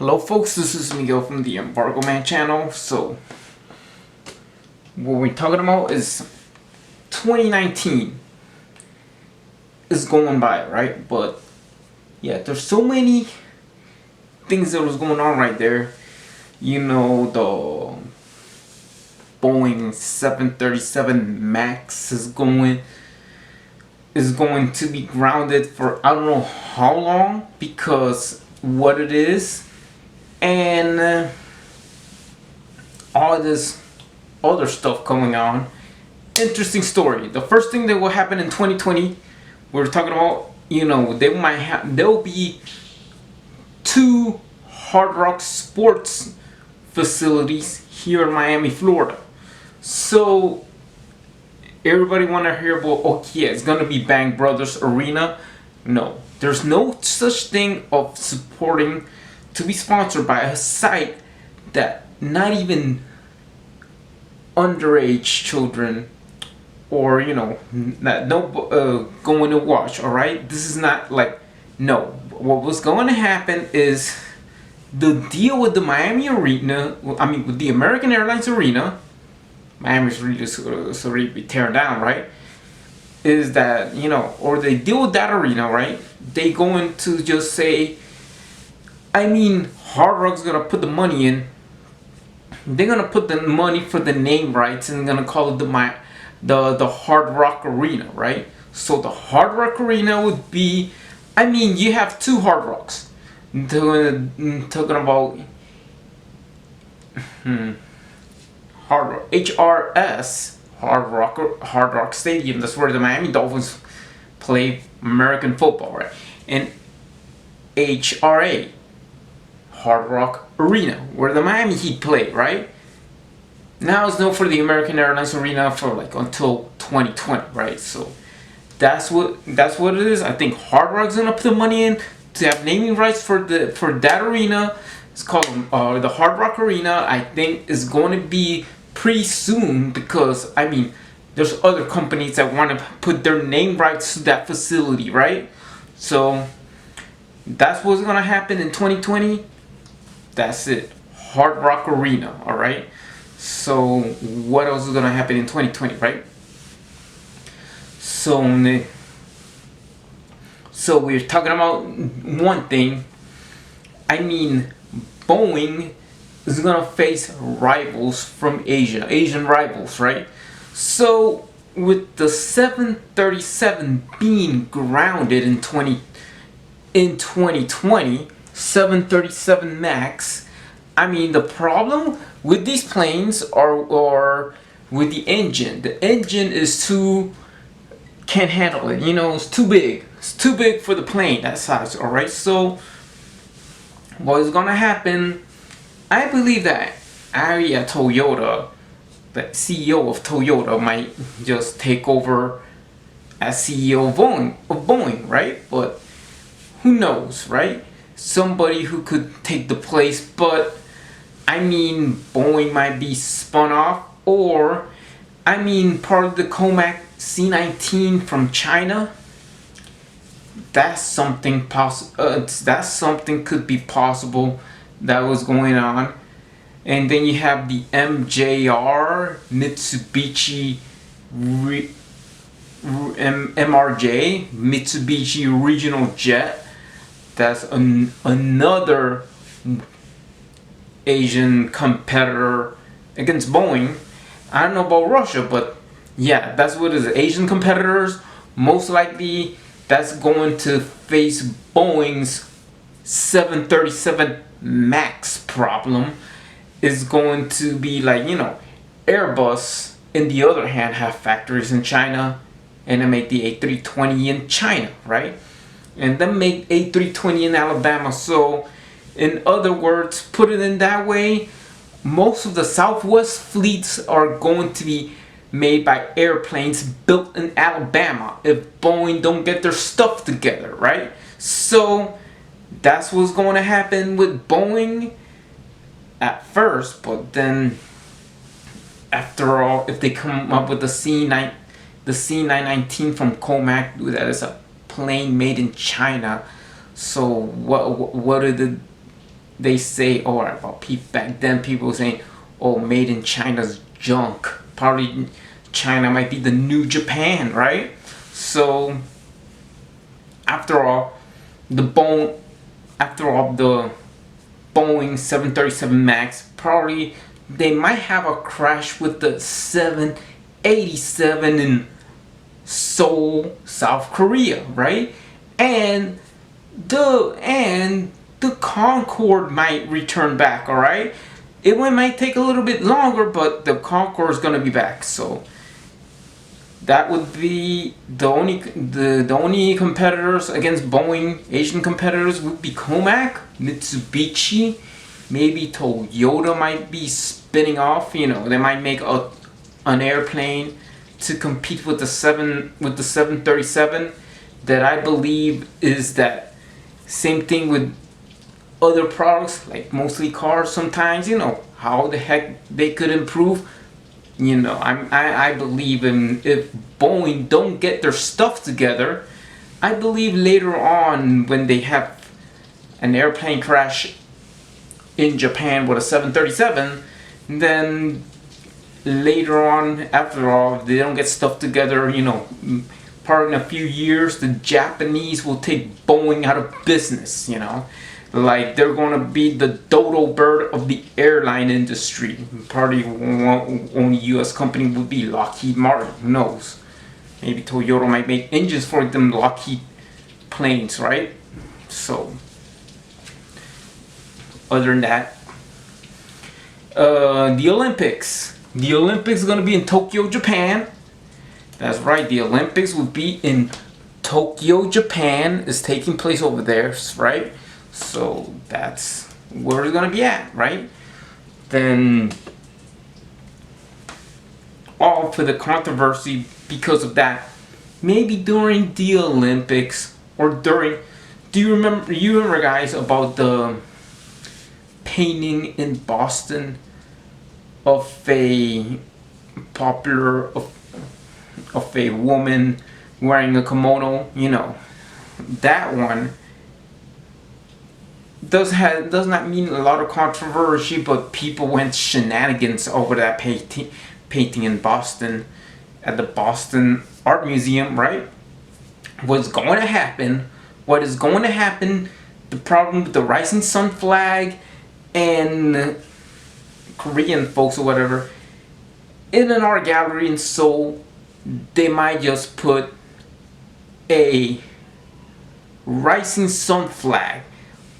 Hello folks, this is Miguel from the Embargo Man channel. So what we're talking about is 2019 is going by, right? But yeah, there's so many things that was going on right there. You know, the Boeing 737 Max is going to be grounded for I don't know how long because what it is, and all this other stuff going on. Interesting story. The first thing that will happen in 2020, we're talking about, you know, there'll be 2 Hard Rock sports facilities here in Miami, Florida. So everybody want to hear about, oh yeah, it's gonna be Bang Brothers Arena. No, there's no such thing of supporting to be sponsored by a site that not even underage children or, you know, going to watch. All right, this is not like, no. What was going to happen is the deal with the Miami Arena, I mean with the American Airlines Arena, Miami's Arena is already be tearing down, right? Is that, you know, or they deal with that arena, right? They going to just say, I mean, Hard Rock's gonna put the money in. They're gonna put the money for the name rights and they're gonna call it the Hard Rock Arena, right? So the Hard Rock Arena would be, I mean, you have 2 Hard Rocks. Talking about Hard Rock, HRS, Hard Rock Stadium. That's where the Miami Dolphins play American football, right? And HRA, Hard Rock Arena, where the Miami Heat play, right? Now it's known for the American Airlines Arena for like until 2020, right? So that's what it is. I think Hard Rock's gonna put the money in to have naming rights for that arena. It's called the Hard Rock Arena. I think is going to be pretty soon because I mean there's other companies that want to put their name rights to that facility, right? So that's what's gonna happen in 2020. That's it, Hard Rock Arena. All right. So what else is gonna happen in 2020, right? So we're talking about one thing. I mean, Boeing is gonna face rivals from Asian rivals, right? So with the 737 being grounded in 2020, 737 Max. I mean, the problem with these planes are with the engine. The engine is can't handle it. You know, it's too big. It's too big for the plane that size. All right. So what is gonna happen? I believe that Aria Toyota, the CEO of Toyota, might just take over as CEO of Boeing, right? But who knows, right? Somebody who could take the place, but I mean, Boeing might be spun off, or I mean, part of the Comac C-19 from China. That's something that's something could be possible that was going on. And then you have the MJR Mitsubishi MRJ Mitsubishi Regional Jet. That's another Asian competitor against Boeing. I don't know about Russia, but yeah, that's what it is. Asian competitors, most likely that's going to face Boeing's 737 Max problem. Is going to be like, you know, Airbus, in the other hand, have factories in China and they make the A320 in China, right? And then make A320 in Alabama. So in other words, put it in that way, most of the Southwest fleets are going to be made by airplanes built in Alabama if Boeing don't get their stuff together, right? So that's what's going to happen with Boeing at first, but then after all, if they come up with the C919 from Comac, that is a plane made in China. So what are the they say, oh, about people back then, people were saying, oh, made in China's junk. Probably China might be the new Japan, right? So after all, the Boeing 737 Max, probably they might have a crash with the 787 in Seoul, South Korea, right? And the Concorde might return back, all right? It might take a little bit longer, but the Concorde is gonna be back. So that would be the only competitors against Boeing. Asian competitors would be Comac, Mitsubishi, maybe Toyota might be spinning off. You know, they might make an airplane to compete with the 737. That I believe is that same thing with other products, like mostly cars. Sometimes, you know, how the heck they could improve. You know, I believe if Boeing don't get their stuff together, I believe later on when they have an airplane crash in Japan with a 737, then later on, after all, if they don't get stuff together, you know, probably in a few years, the Japanese will take Boeing out of business, you know. Like, they're going to be the dodo bird of the airline industry. Probably only U.S. company would be Lockheed Martin. Who knows? Maybe Toyota might make engines for them Lockheed planes, right? So, other than that, the Olympics. The Olympics are going to be in Tokyo, Japan. That's right. The Olympics will be in Tokyo, Japan. It's taking place over there, right? So that's where it's gonna be at, right? Then all for the controversy because of that. Maybe during the Olympics or during, do you remember guys about the painting in Boston of a popular of a woman wearing a kimono? You know, that one does not mean a lot of controversy, but people went shenanigans over that painting in Boston at the Boston Art Museum, right? What is going to happen, the problem with the Rising Sun flag and Korean folks or whatever, in an art gallery in Seoul, they might just put a Rising Sun flag.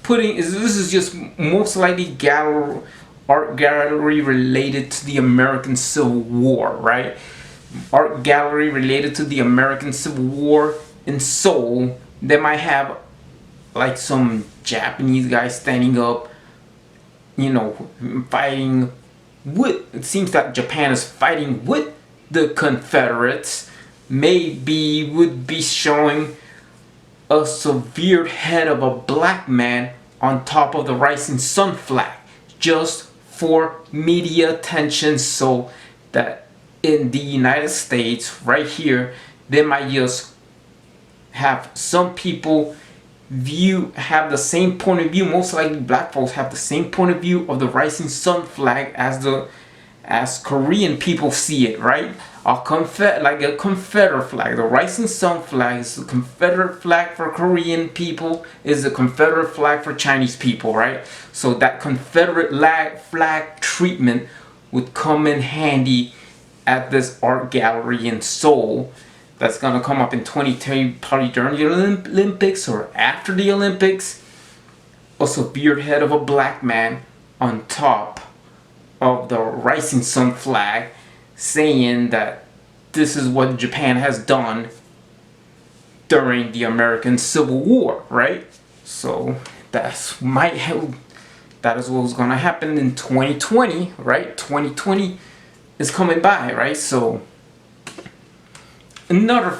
This is just most likely art gallery related to the American Civil War, right? Art gallery related to the American Civil War in Seoul. They might have like some Japanese guy standing up, you know, fighting with. It seems that Japan is fighting with the Confederates. Maybe would be showing a severed head of a black man on top of the Rising Sun flag, just for media attention, so that in the United States, right here, they might just have some people have the same point of view. Most likely black folks have the same point of view of the Rising Sun flag as Korean people see it, right? Like a Confederate flag. The Rising Sun flag is the Confederate flag for Korean people, is the Confederate flag for Chinese people, right? So that Confederate flag treatment would come in handy at this art gallery in Seoul. That's gonna come up in 2010, probably during the Olympics or after the Olympics. A severed head of a black man on top of the Rising Sun flag, saying that this is what Japan has done during the American Civil War, right? So that is what's gonna happen in 2020, right? 2020 is coming by, right? So another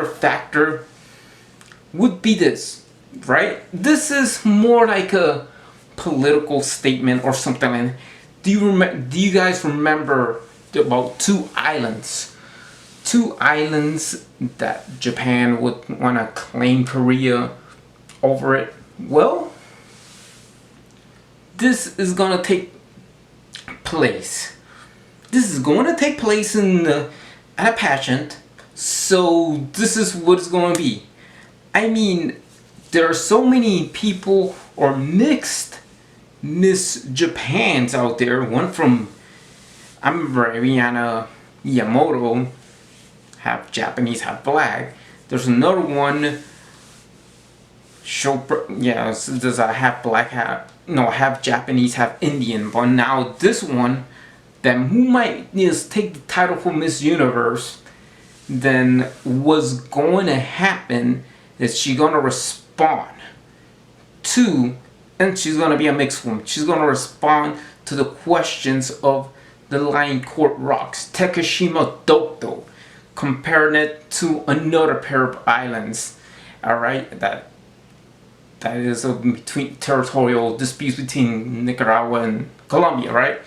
factor would be this, right? This is more like a political statement or something like that. Do you guys remember about two islands that Japan would want to claim Korea over it? Well, this is gonna take place. This is going to take place in at a pageant. So this is what it's going to be. I mean, there are so many people or mixed Miss Japans out there. One from, I remember Ariana Yamamoto, half Japanese, half black. There's another one. Yeah, there's a half black, half Japanese, half Indian. But now this one, then who might just take the title for Miss Universe, then what's going to happen is she's going to respond to, and she's going to be a mixed woman. She's going to respond to the questions of the Lion Court Rocks, Takashima Dokdo, comparing it to another pair of islands. Alright, that is between territorial disputes between Nicaragua and Colombia, right?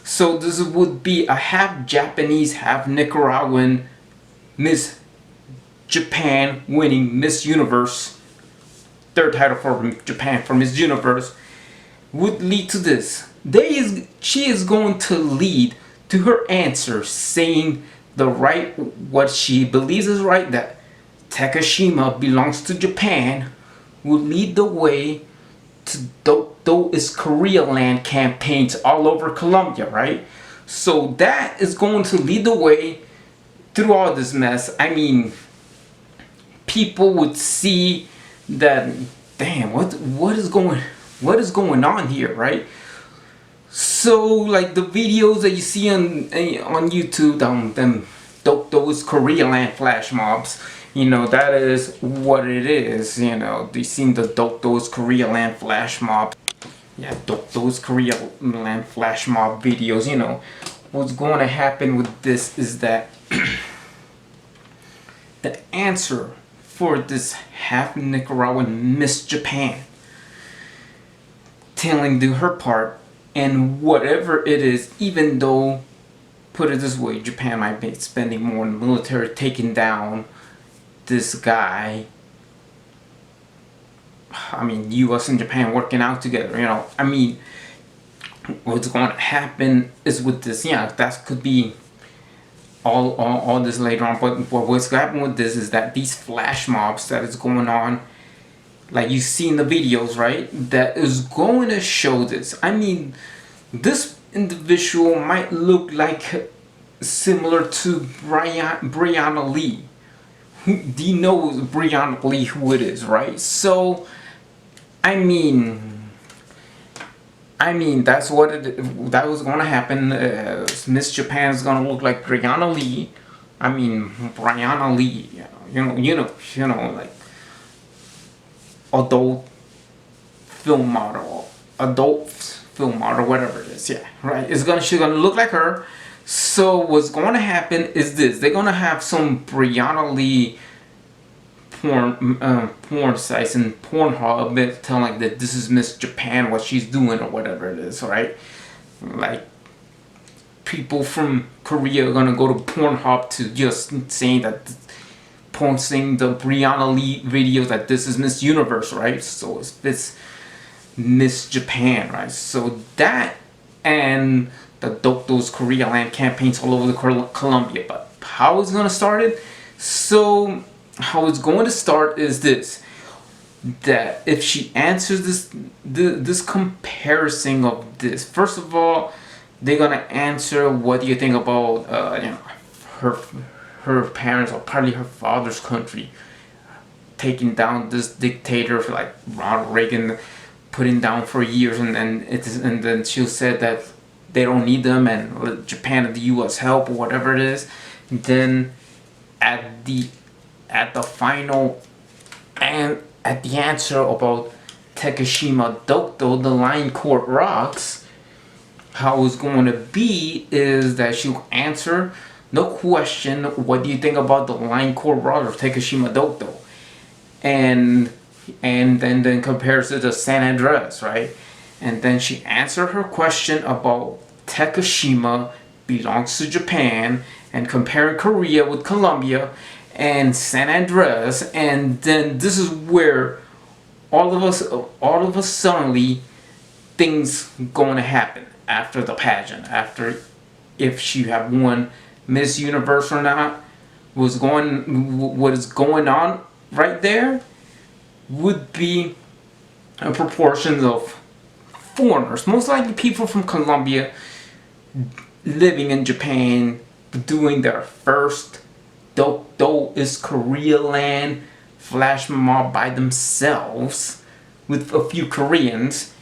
So this would be a half Japanese, half Nicaraguan Miss Japan winning Miss Universe, third title for Japan for Miss Universe, would lead to this. She is going to lead to her answer saying what she believes is right, that Takashima belongs to Japan, will lead the way to Dokdo's Korea land campaigns all over Colombia, right? So that is going to lead the way through all this mess. I mean, people would see that, damn, what is going on here, right? So like the videos that you see on YouTube, them Dokdo's Korea land flash mobs, that is what it is. They seen the Dokdo's Korea land flash mob. Yeah, Dokdo's Korea land flash mob videos. What's going to happen with this is that the answer for this half Nicaraguan Miss Japan telling to her part, and whatever it is, even though, put it this way, Japan might be spending more in the military taking down this guy. I mean, US and Japan working out together, I mean, what's going to happen is with this, that could be all this later on, but what's going to happen with this is that these flash mobs that is going on, like you see in the videos, right, that is going to show this. I mean, this individual might look like similar to Brianna Lee. Do you know Brianna Lee who it is, right? So, I mean, that's that was going to happen. Miss Japan is going to look like Brianna Lee. I mean, Brianna Lee, like adult film model, whatever it is. Yeah, right. She's gonna look like her. So what's going to happen is this: they're gonna have some Brianna Lee porn sites and Pornhub telling like that this is Miss Japan, what she's doing or whatever it is, right? Like people from Korea are gonna go to Pornhub to just saying that, posting the Brianna Lee videos that this is Miss Universe, right? So it's this Miss Japan, right? So that and the Dokdo's Korea land campaigns all over the Colombia. But how it's gonna start it? So how it's going to start is this: that if she answers this comparison of this, first of all, they're gonna answer what do you think about her parents, or probably her father's country, taking down this dictator for like Ronald Reagan, putting down for years, and then she'll say that they don't need them and let Japan and the US help or whatever it is. Then at the final and at the answer about Takashima Dokdo, the Lion Court Rocks, how it's going to be is that she'll answer no question, what do you think about the Lion Court Rocks or Takashima Dokdo? And then compares it to San Andreas, right? And then she answered her question about Takashima belongs to Japan, and comparing Korea with Colombia and San Andreas, and then this is where all of us suddenly things going to happen after the pageant, after if she have won Miss Universe or not. What is going on right there would be a proportion of foreigners, most likely people from Colombia living in Japan, doing their first Dokdo is Korea land flash mob by themselves with a few Koreans,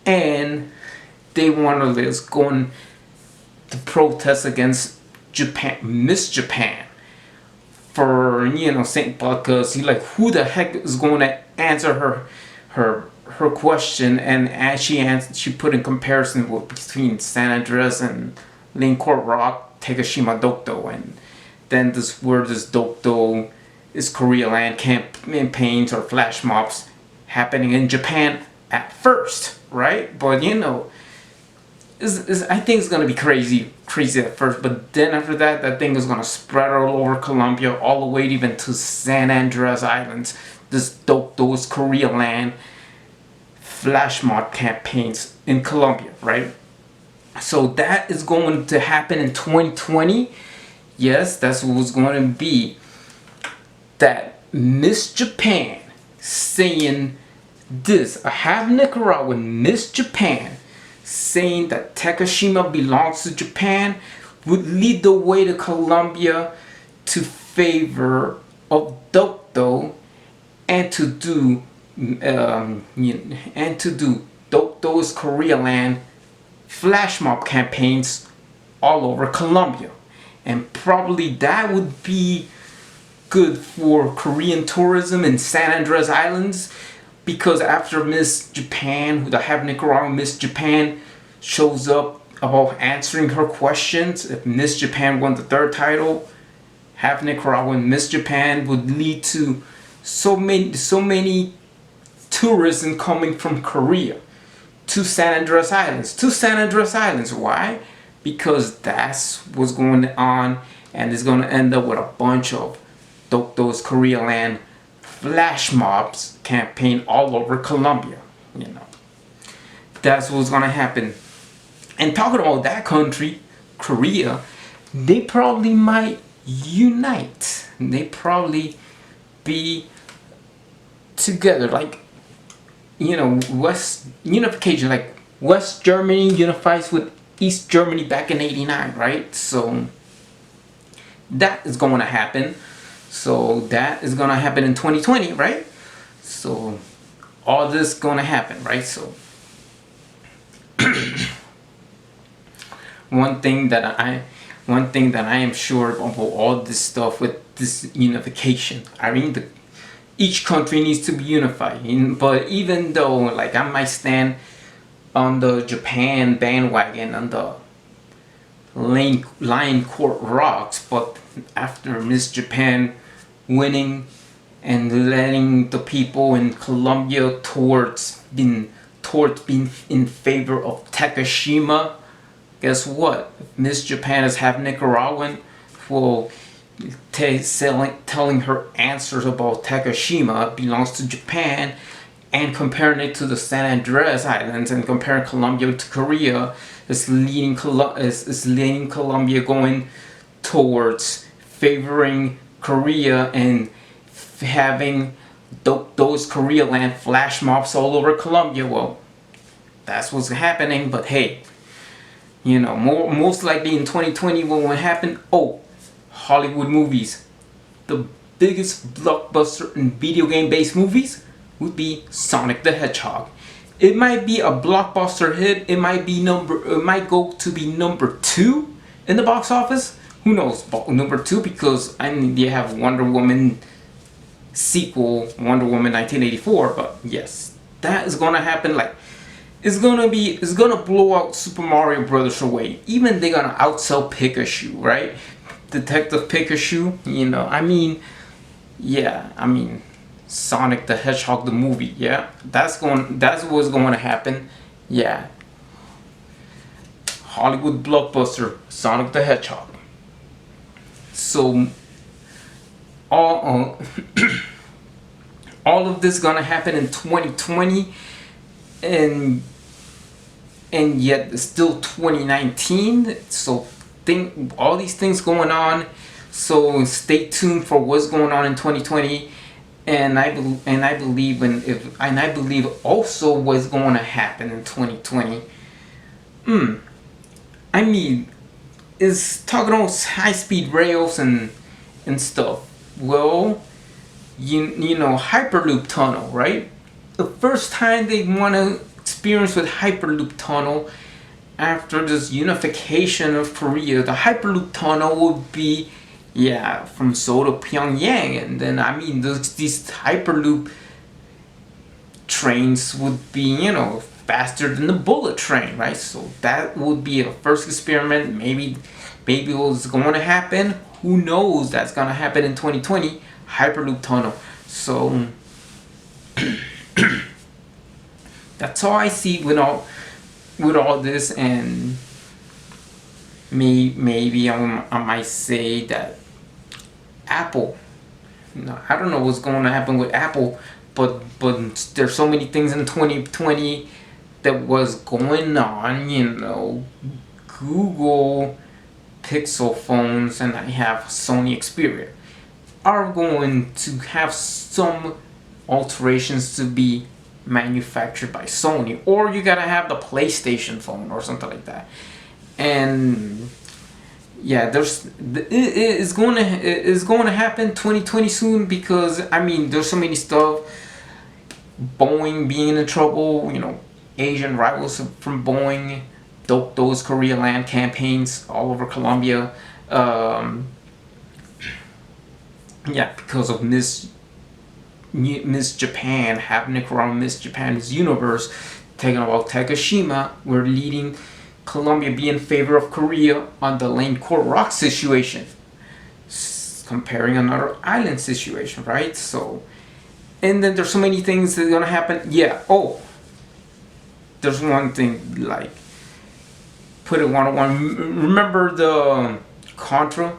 and they want to just going to protest against Japan, Miss Japan, for saying, because he like, who the heck is going to answer her question, and as she put in comparison between San Andreas and Lane Court Rock, Takashima Dokdo, and then this Dokdo is Korea land campaigns or flash mobs happening in Japan at first, right? But I think it's gonna be crazy at first, but then after that thing is gonna spread all over Colombia, all the way even to San Andreas Islands. This Dokdo's Korea land flash mob campaigns in Colombia, right? So that is going to happen in 2020. Yes, that's what was going to be. That Miss Japan saying this, a half Nicaraguan Miss Japan saying that Takashima belongs to Japan, would lead the way to Colombia to favor of Dokdo, and to do Dokdo's Korea land flash mob campaigns all over Colombia. And probably that would be good for Korean tourism in San Andreas Islands, because after Miss Japan, the half Nicaraguan Miss Japan shows up about answering her questions, if Miss Japan won the third title, half Nicaraguan Miss Japan would lead to so many tourism coming from Korea to San Andreas Islands. Why? Because that's what's going on, and it's going to end up with a bunch of Dokdo's Korea land flash mobs campaign all over Colombia. That's what's going to happen. And talking about that country, Korea, they probably might unite. They probably be together, like West unification, like West Germany unifies with East Germany back in '89, right? So that is going to happen. So that is going to happen in 2020, right? So all this going to happen, right? So one thing that I am sure about all this stuff with this unification, I mean, each country needs to be unified. But even though, like, I might stand on the Japan bandwagon, on the Lion Court Rocks, but after Miss Japan winning and letting the people in Colombia towards being in favor of Takashima, guess what? Miss Japan is half Nicaraguan. Well, telling her answers about Takashima belongs to Japan, and comparing it to the San Andreas Islands, and comparing Colombia to Korea, is leading Colombia going towards favoring Korea and having those Korea land flash mobs all over Colombia. Well, that's what's happening. But hey, most likely in 2020 what will happen? Oh, Hollywood movies. The biggest blockbuster in video game based movies would be Sonic the Hedgehog. It might be a blockbuster hit. It might go to be number 2 in the box office. Who knows? Number 2, because they have Wonder Woman sequel, Wonder Woman 1984. But yes, that is gonna happen. Like, it's gonna blow out Super Mario Brothers away. Even they're gonna outsell Pikachu, right? Detective Pikachu. Sonic the Hedgehog the movie. Yeah, that's what's going to happen. Yeah, Hollywood blockbuster Sonic the Hedgehog. So all of this gonna happen in 2020, and and yet it's still 2019. So think all these things going on. So stay tuned for what's going on in 2020, and I believe also what's going to happen in 2020. I mean, is talking about high-speed rails and stuff. Well, you know, Hyperloop tunnel, right? The first time they want to experience with Hyperloop tunnel after this unification of Korea, the Hyperloop tunnel would be, yeah, from Seoul to Pyongyang, and then I mean these Hyperloop trains would be, you know, faster than the bullet train, right? So that would be a first experiment. Maybe what's going to happen. Who knows? That's going to happen in 2020. Hyperloop tunnel. So that's all I see with all this, and maybe I might say that Apple. No, I don't know what's going to happen with Apple, but there's so many things in 2020 that was going on. You know, Google Pixel phones, and I have Sony Xperia, are going to have some alterations to be manufactured by Sony, or you gotta have the PlayStation phone or something like that. And yeah, it's going to happen 2020 soon, because I mean there's so many stuff. Boeing being in trouble, you know, Asian rivals from Boeing, Dokdo's Korea land campaigns all over Colombia. Yeah, because of Miss Japan, happening around Miss Japan's universe, taking about Takashima, we're leading Colombia be in favor of Korea on the Lane Core Rock situation, comparing another island situation, right? So, and then there's so many things that are gonna happen. Yeah. Oh, there's one thing, like, put it one-on-one. Remember the Contra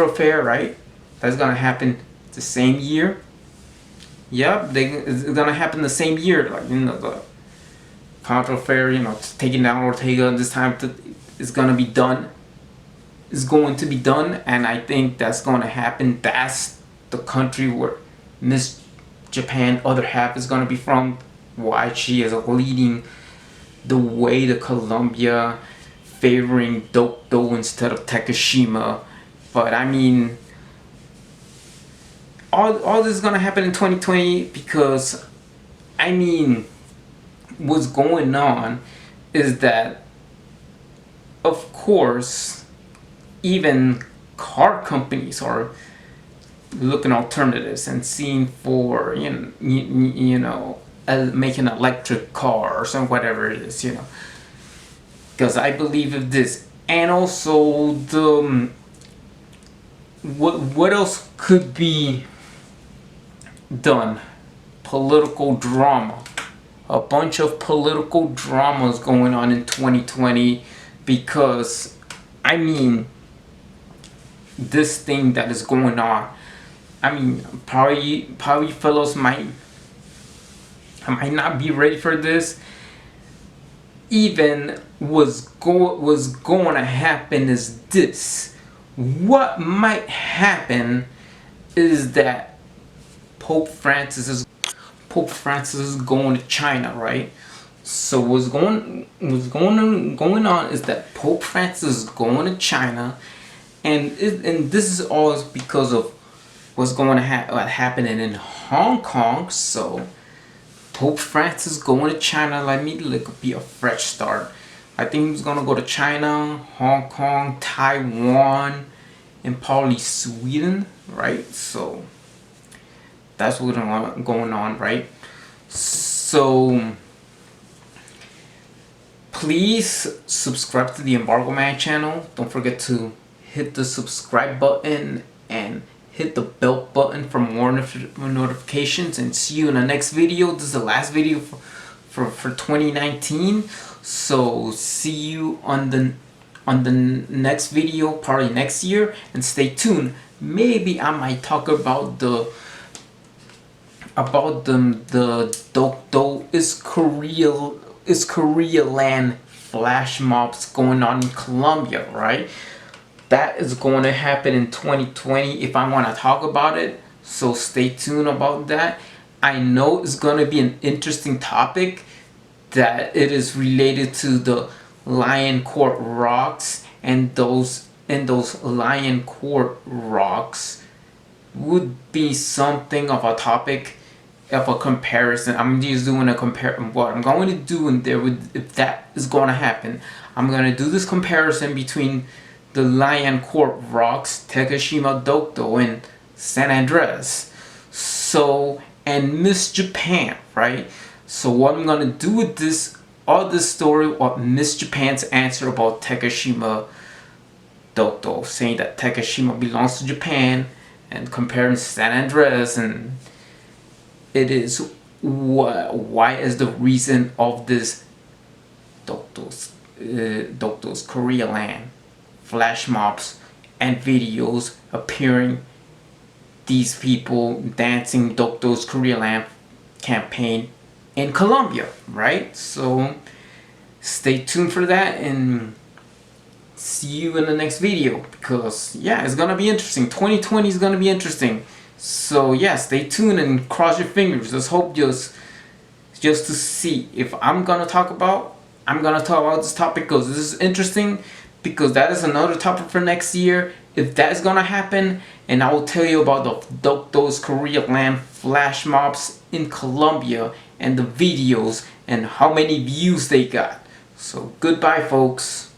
affair, right? That's gonna happen the same year. Yep, it's gonna happen the same year. Like, you know, the Contra affair, you know, taking down Ortega. This time it's gonna be done. It's going to be done, and I think that's gonna happen. That's the country where Miss Japan, other half, is gonna be from. Why she is leading the way to Colombia, favoring Dokdo instead of Takashima. But I mean, all this is gonna happen in 2020, because I mean, what's going on is that, of course, even car companies are looking alternatives and seeing for you know making an electric car or some whatever it is, you know, because I believe of this. And also the what else could be done? Political drama. A bunch of political dramas going on in 2020, because I mean, this thing that is going on, I mean, probably fellows might not be ready for this. Even was going to happen is this. What might happen is that Pope Francis is going to China, right? So what's going on is that Pope Francis is going to China, and this is all because of what's going to happening in Hong Kong. So Pope Francis going to China, let me be a fresh start. I think he's gonna go to China, Hong Kong, Taiwan, and probably Sweden, right? So that's what's going on, right? So please subscribe to the Embargo Man channel. Don't forget to hit the subscribe button and hit the bell button for more notifications, and see you in the next video. This is the last video for 2019. So see you on the next video, probably next year, and stay tuned. Maybe I might talk about the Dokdo is Korea land flash mobs going on in Colombia, right? That is going to happen in 2020 if I want to talk about it. So stay tuned about that. I know it's going to be an interesting topic, that it is related to the Lion Court rocks, and those Lion Court rocks would be something of a topic of a comparison. I'm just doing a what I'm going to do in there with, if that is going to happen, I'm going to do this comparison between the Lion Court rocks, Takashima Dokdo, and San Andres. So, and Miss Japan, right? So what I'm gonna do with this story, what Miss Japan's answer about Takashima Dokdo, saying that Takashima belongs to Japan, and comparing San Andres, and it is why is the reason of this Dokdo's Korea land flash mobs and videos appearing, these people dancing Dokdo's Korea land campaign in Colombia, right? So stay tuned for that, and see you in the next video, because yeah, it's gonna be interesting. 2020 is gonna be interesting. So yeah, stay tuned and cross your fingers. Let's hope just to see if I'm gonna talk about this topic, because this is interesting, because that is another topic for next year if that is gonna happen. And I will tell you about the Dokdo's Korea land flash mobs in Colombia, and the videos and how many views they got. So goodbye, folks.